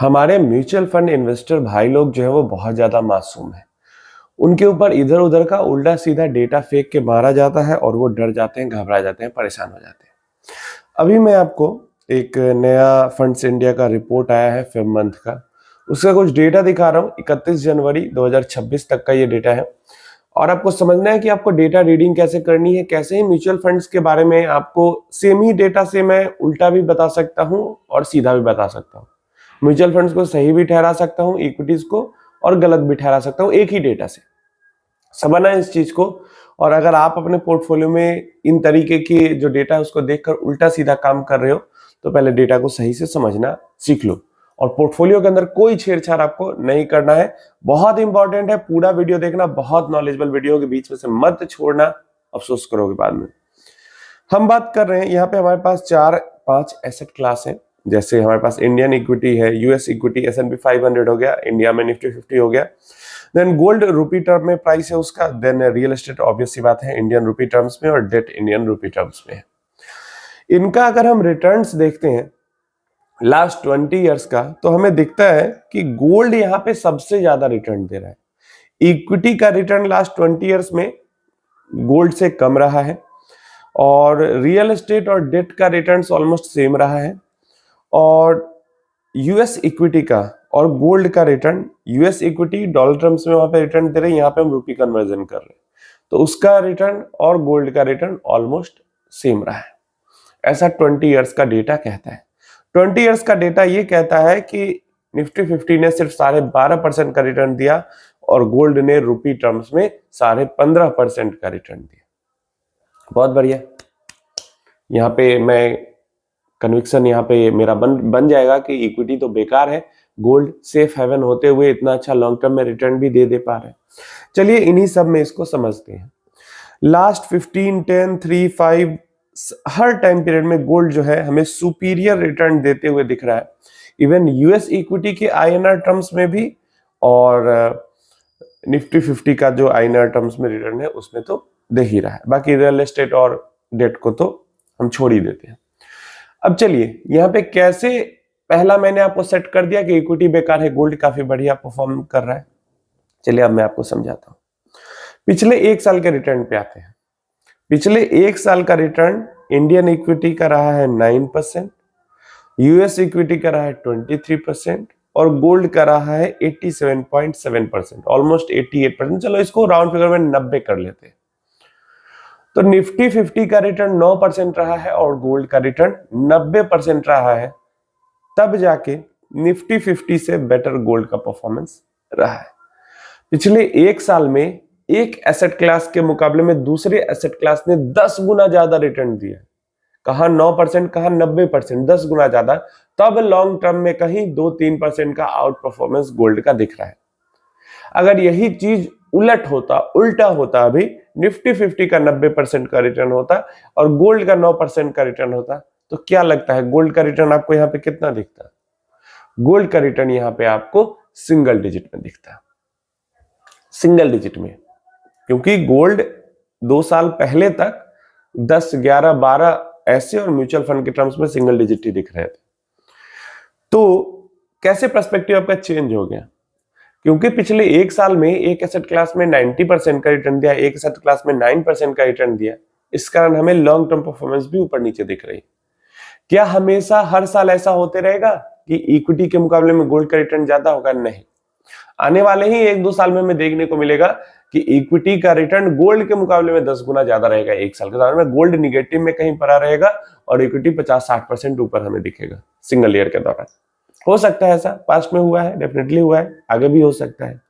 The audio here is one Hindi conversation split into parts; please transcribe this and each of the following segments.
हमारे म्यूचुअल फंड इन्वेस्टर भाई लोग जो है वो बहुत ज्यादा मासूम है। उनके ऊपर इधर उधर का उल्टा सीधा डेटा फेंक के मारा जाता है और वो डर जाते हैं, घबरा जाते हैं, परेशान हो जाते हैं। अभी मैं आपको एक नया फंड्स इंडिया का रिपोर्ट आया है फेब मंथ का, उसका कुछ डेटा दिखा रहा हूँ। 31 जनवरी 2026 तक का ये डेटा है और आपको समझना है कि आपको डेटा रीडिंग कैसे करनी है। कैसे ही म्यूचुअल फंड्स के बारे में आपको सेम ही डेटा से मैं उल्टा भी बता सकता हूँ और सीधा भी बता सकता हूँ। म्यूचुअल फंड्स को सही भी ठहरा सकता हूँ, इक्विटीज को, और गलत भी ठहरा सकता हूँ एक ही डेटा से। समझना है इस चीज को। और अगर आप अपने पोर्टफोलियो में इन तरीके की जो डेटा है उसको देखकर उल्टा सीधा काम कर रहे हो तो पहले डेटा को सही से समझना सीख लो और पोर्टफोलियो के अंदर कोई छेड़छाड़ आपको नहीं करना है। बहुत इंपॉर्टेंट है, पूरा वीडियो देखना, बहुत नॉलेजेबल वीडियो के बीच में से मत छोड़ना, अफसोस करोगे बाद में। हम बात कर रहे हैं यहाँ पे हमारे पास 4-5 एसेट क्लास है। जैसे हमारे पास इंडियन इक्विटी है, यूएस इक्विटी, S&P 500 हो गया, इंडिया में निफ्टी 50 हो गया। देन गोल्ड रूपी टर्म में प्राइस है उसका। देन रियल एस्टेट ऑब्वियस सी बात है इंडियन रूपी टर्म्स में, और डेट इंडियन रूपी टर्म्स में है। इनका अगर हम रिटर्न्स देखते हैं लास्ट 20 इयर्स का, तो हमें दिखता है कि गोल्ड यहाँ पे सबसे ज्यादा रिटर्न दे रहा है। इक्विटी का रिटर्न लास्ट 20 इयर्स में गोल्ड से कम रहा है और रियल एस्टेट और डेट का रिटर्न्स ऑलमोस्ट सेम रहा है। और यूएस इक्विटी का और गोल्ड का return, US equity dollar terms में वहां पे रिटर्न दे रहे हैं, यहाँ पे हम रुपी कन्वर्जन कर रहे हैं, तो उसका रिटर्न और गोल्ड का रिटर्न ऑलमोस्ट सेम रहा है। ऐसा 20 इयर्स का डेटा कहता है। 20 इयर्स का डेटा ये कहता है कि निफ्टी 50 ने सिर्फ 12.5% का रिटर्न दिया और गोल्ड ने रुपी टर्म्स में 15.5% का रिटर्न दिया। बहुत बढ़िया। यहाँ पे मैं कन्विक्शन यहाँ पे मेरा बन जाएगा कि इक्विटी तो बेकार है, गोल्ड सेफ हेवन होते हुए इतना अच्छा लॉन्ग टर्म में रिटर्न भी दे पा रहे हैं। चलिए इन्हीं सब में इसको समझते हैं। लास्ट 15, 10, 3, 5 हर टाइम पीरियड में गोल्ड जो है हमें सुपीरियर रिटर्न देते हुए दिख रहा है। इवन यूएस इक्विटी के आईएनआर टर्म्स में भी और निफ्टी 50 का जो आईएनआर टर्म्स में रिटर्न है उसमें तो दे ही रहा है। बाकी रियल एस्टेट और डेट को तो हम छोड़ ही देते हैं। अब चलिए यहाँ पे कैसे, पहला मैंने आपको सेट कर दिया कि इक्विटी बेकार है, गोल्ड काफी बढ़िया परफॉर्म कर रहा है। चलिए अब मैं आपको समझाता हूँ। पिछले 1 साल के रिटर्न पे आते हैं। पिछले 1 साल का रिटर्न इंडियन इक्विटी का रहा है 9%, यूएस इक्विटी का रहा है 23% और गोल्ड का रहा है 87.7%, ऑलमोस्ट 88%। चलो इसको राउंड फिगर में 90 कर लेते हैं। तो निफ्टी 50 का रिटर्न 9% रहा है और गोल्ड का रिटर्न 90% रहा है, तब जाके निफ्टी 50 से बेटर गोल्ड का परफॉर्मेंस रहा है। पिछले 1 साल में एक एसेट क्लास के मुकाबले में दूसरे एसेट क्लास ने 10 गुना ज्यादा रिटर्न दिया। कहां 9%, कहां 90%, 10 गुना ज्यादा। तब लॉन्ग टर्म में कहीं 2-3% का आउट परफॉर्मेंस गोल्ड का दिख रहा है। अगर यही चीज उल्टा होता, अभी निफ्टी 50 का 90% का रिटर्न होता और गोल्ड का 9% का रिटर्न होता, तो क्या लगता है गोल्ड का रिटर्न आपको यहाँ पे कितना दिखता? गोल्ड का रिटर्न यहाँ पे आपको सिंगल डिजिट में दिखता, सिंगल डिजिट में, क्योंकि गोल्ड 2 साल पहले तक 10, 11, 12 ऐसे और म्यूचुअल फंड के टर्म्स में सिंगल डिजिट ही दिख रहे थे। तो कैसे पर्सपेक्टिव आपका चेंज हो गया? क्योंकि पिछले 1 साल में एक एसेट क्लास में 90% का रिटर्न दिया, एक एसेट क्लास में 9% का रिटर्न दिया। इस कारण हमें लॉन्ग टर्म परफॉर्मेंस भी ऊपर नीचे दिख रही। क्या हमेशा हर साल ऐसा होते रहेगा कि इक्विटी के मुकाबले में गोल्ड का रिटर्न ज्यादा होगा? नहीं। आने वाले ही 1-2 साल में हमें देखने को मिलेगा कि इक्विटी का रिटर्न गोल्ड के मुकाबले में 10 गुना ज्यादा रहेगा। 1 साल के दौरान में गोल्ड निगेटिव में कहीं पड़ा रहेगा और इक्विटी 50-60% ऊपर हमें दिखेगा सिंगल ईयर के दौरान। हो सकता है ऐसा, पास्ट में हुआ है, डेफिनेटली हुआ है, आगे भी हो सकता है।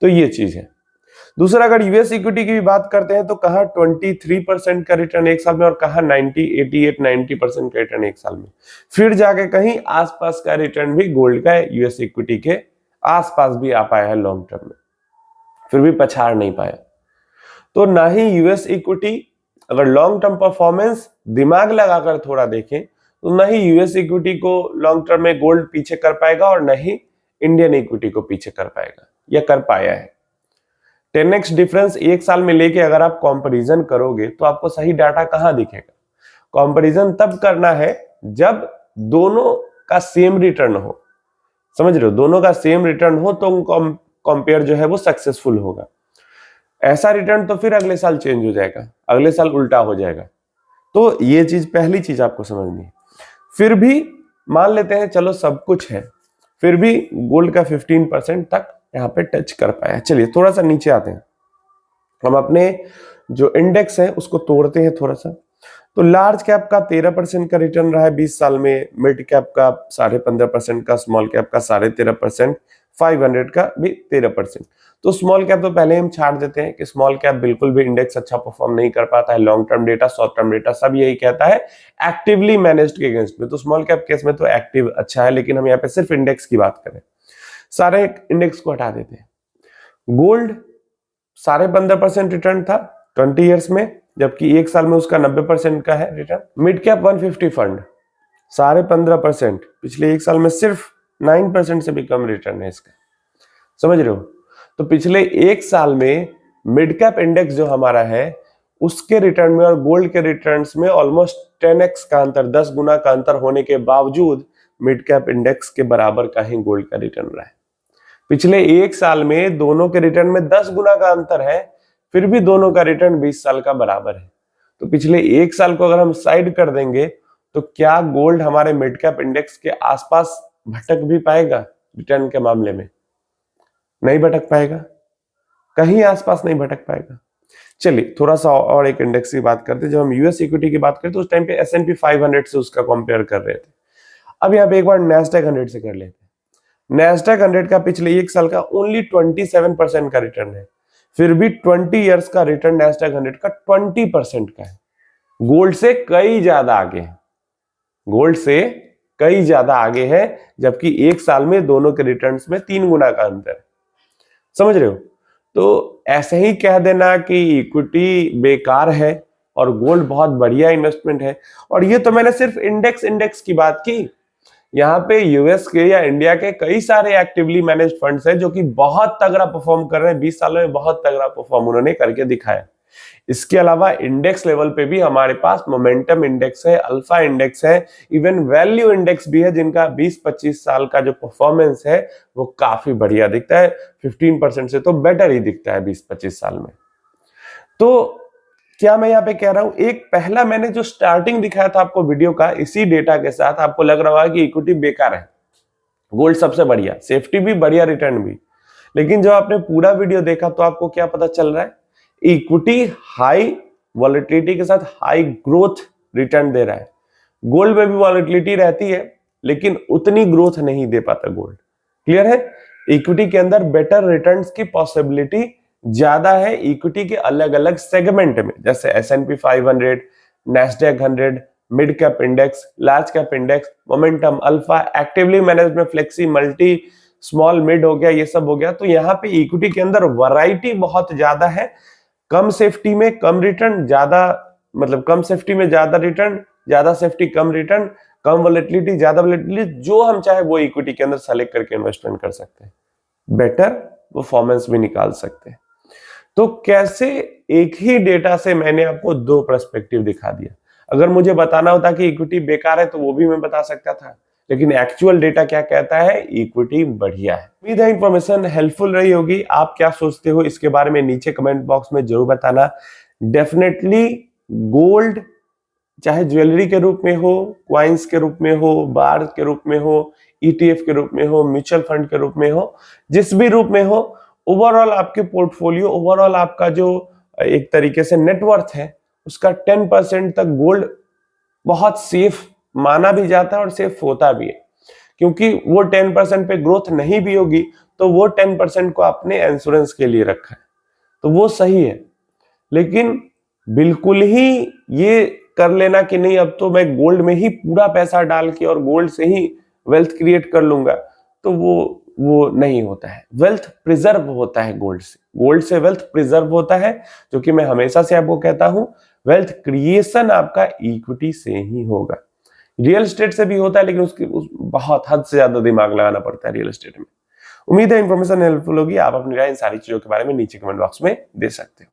तो ये चीज है। दूसरा, अगर यूएस इक्विटी की भी बात करते हैं तो कहा 23% का रिटर्न 1 साल में और कहा 90% का रिटर्न 1 साल में। फिर जाके कहीं आसपास का रिटर्न भी गोल्ड का यूएस इक्विटी के आसपास भी आ पाया है लॉन्ग टर्म में, फिर भी पछाड़ नहीं पाया। तो ना ही यूएस इक्विटी, अगर लॉन्ग टर्म परफॉर्मेंस दिमाग लगाकर थोड़ा देखें तो ना ही यूएस इक्विटी को लॉन्ग टर्म में गोल्ड पीछे कर पाएगा और ना ही इंडियन इक्विटी को पीछे कर पाएगा, या कर पाया है। 10x डिफरेंस 1 साल में लेके अगर आप कंपैरिजन करोगे तो आपको सही डाटा कहां दिखेगा? कंपैरिजन तब करना है जब दोनों का सेम रिटर्न हो, समझ रहे हो, दोनों का सेम रिटर्न हो तो कंपेयर जो है वो सक्सेसफुल होगा। ऐसा रिटर्न तो फिर अगले साल चेंज हो जाएगा, अगले साल उल्टा हो जाएगा। तो ये चीज, पहली चीज आपको समझनी है। फिर भी मान लेते हैं चलो सब कुछ है, फिर भी गोल्ड का 15% तक यहाँ पे टच कर पाया। चलिए थोड़ा सा नीचे आते हैं, हम अपने जो इंडेक्स है उसको तोड़ते हैं थोड़ा सा। तो लार्ज कैप का 13% का रिटर्न रहा है 20 साल में, मिड कैप का 15.5% का, स्मॉल कैप का 13.5%, 500 का भी 13%। तो स्मॉल कैप तो पहले हम छाड़ देते हैं कि स्मॉल कैप बिल्कुल भी इंडेक्स अच्छा परफॉर्म नहीं कर पाता है। Long term data, short term data सब यही कहता है एक्टिवली मैनेज्ड के अगेंस्ट में। तो स्मॉल कैप केस में तो एक्टिव अच्छा है, लेकिन हम यहाँ पे सिर्फ इंडेक्स की बात करें, सारे इंडेक्स को हटा देते हैं। गोल्ड 15.5% रिटर्न था 20 ईयर्स में, जबकि एक साल में उसका 90% का है रिटर्न। मिड कैप 150 फंड 15.5%, पिछले एक साल में सिर्फ 9% से भी कम रिटर्न है इसका, समझ रहे हो। तो पिछले एक साल में मिड कैप इंडेक्स जो हमारा है उसके रिटर्न में और गोल्ड के रिटर्न्स में ऑलमोस्ट 10x का अंतर, 10 गुना का अंतर होने के बावजूद मिड कैप इंडेक्स के बराबर का ही गोल्ड का रिटर्न रहा है। पिछले एक साल में दोनों के रिटर्न में 10 गुना का अंतर है, फिर भी दोनों का रिटर्न 20 साल का बराबर है। तो पिछले एक साल को अगर हम साइड कर देंगे तो क्या गोल्ड हमारे मिड कैप इंडेक्स के आसपास भटक भी पाएगा रिटर्न के मामले में? नहीं भटक पाएगा, कहीं आसपास नहीं भटक पाएगा। चलिए थोड़ा सा और एक इंडेक्स की बात करते हैं। जब हम यूएस इक्विटी की बात करते तो उस टाइम पे S&P 500 से उसका कंपेयर कर रहे थे। अब यहाँ पे एक बार नैस्डैक 100 से कर लेते हैं। नैस्डैक 100 का पिछले एक साल का ओनली 27% का रिटर्न है, फिर भी 20 इयर्स का रिटर्न नैस्डैक 100 का 20% का है। गोल्ड से कई ज्यादा आगे है, गोल्ड से कई ज्यादा आगे है, जबकि एक साल में दोनों के रिटर्न्स में 3 गुना का अंतर है, समझ रहे हो। तो ऐसे ही कह देना कि इक्विटी बेकार है और गोल्ड बहुत बढ़िया इन्वेस्टमेंट है, और ये तो मैंने सिर्फ इंडेक्स की बात की। यहाँ पे यूएस के या इंडिया के कई सारे एक्टिवली मैनेज्ड फंड्स हैं जो कि बहुत तगड़ा परफॉर्म कर रहे हैं, 20 सालों में बहुत तगड़ा परफॉर्म उन्होंने करके दिखाया। इसके अलावा इंडेक्स लेवल पे भी हमारे पास मोमेंटम इंडेक्स है, अल्फा इंडेक्स है, इवन वैल्यू इंडेक्स भी है, जिनका 20-25 साल का जो परफॉर्मेंस है वो काफी बढ़िया दिखता है, 15% से तो बेटर ही दिखता है 20-25 साल में। तो क्या मैं यहाँ पे कह रहा हूं, एक पहला मैंने जो स्टार्टिंग दिखाया था आपको वीडियो का, इसी डेटा के साथ आपको लग रहा होगा कि इक्विटी बेकार है, गोल्ड सबसे बढ़िया, सेफ्टी भी बढ़िया, रिटर्न भी। लेकिन जब आपने पूरा वीडियो देखा तो आपको क्या पता चल रहा है, इक्विटी हाई वॉलेटिलिटी के साथ हाई ग्रोथ रिटर्न दे रहा है। गोल्ड में भी वॉलेटिलिटी रहती है लेकिन उतनी ग्रोथ नहीं दे पाता गोल्ड, क्लियर है। इक्विटी के अंदर बेटर रिटर्न्स की पॉसिबिलिटी ज्यादा है इक्विटी के अलग अलग सेगमेंट में, जैसे S&P 500, Nasdaq 100, mid cap index, large cap index, momentum, alpha, actively managed में फ्लेक्सी, मल्टी, स्मॉल मिड हो गया, ये सब हो गया। तो यहाँ पे इक्विटी के अंदर वैरायटी बहुत ज्यादा है, कम सेफ्टी में कम रिटर्न, ज्यादा मतलब कम सेफ्टी में ज्यादा रिटर्न, ज्यादा सेफ्टी कम रिटर्न, कम वॉलेटिलिटी ज्यादा वॉलेटिलिटी, जो हम चाहे वो इक्विटी के अंदर सेलेक्ट करके इन्वेस्टमेंट कर सकते हैं, बेटर परफॉर्मेंस भी निकाल सकते हैं। तो कैसे, एक ही डेटा से मैंने आपको दो पर्सपेक्टिव दिखा दिया। अगर मुझे बताना होता कि इक्विटी बेकार है तो वो भी मैं बता सकता था, लेकिन एक्चुअल डेटा क्या कहता है, इक्विटी बढ़िया है। उम्मीद है इंफॉर्मेशन हेल्पफुल रही होगी। आप क्या सोचते हो इसके बारे में नीचे कमेंट बॉक्स में जरूर बताना। डेफिनेटली गोल्ड चाहे ज्वेलरी के रूप में हो, क्वाइंस के रूप में हो, बार के रूप में हो, ETF के रूप में हो, म्यूचुअल फंड के रूप में हो, जिस भी रूप में हो, ओवरऑल आपके पोर्टफोलियो, ओवरऑल आपका जो एक तरीके से नेटवर्थ है उसका 10% तक गोल्ड बहुत सेफ माना भी जाता है और सेफ होता भी है, क्योंकि वो 10% पे ग्रोथ नहीं भी होगी तो वो 10% को आपने इंश्योरेंस के लिए रखा है, तो वो सही है। लेकिन बिल्कुल ही ये कर लेना कि नहीं अब तो मैं गोल्ड में ही पूरा पैसा डाल के और गोल्ड से ही वेल्थ क्रिएट कर लूंगा, तो वो नहीं होता है। वेल्थ प्रिजर्व होता है गोल्ड से वेल्थ प्रिजर्व होता है, जो कि मैं हमेशा से आपको कहता हूं, वेल्थ क्रिएशन आपका इक्विटी से ही होगा। रियल एस्टेट से भी होता है, लेकिन बहुत हद से ज्यादा दिमाग लगाना पड़ता है रियल एस्टेट में। उम्मीद है इंफॉर्मेशन हेल्पफुल होगी। आप अपनी राय इन सारी चीजों के बारे में नीचे कमेंट बॉक्स में दे सकते हो।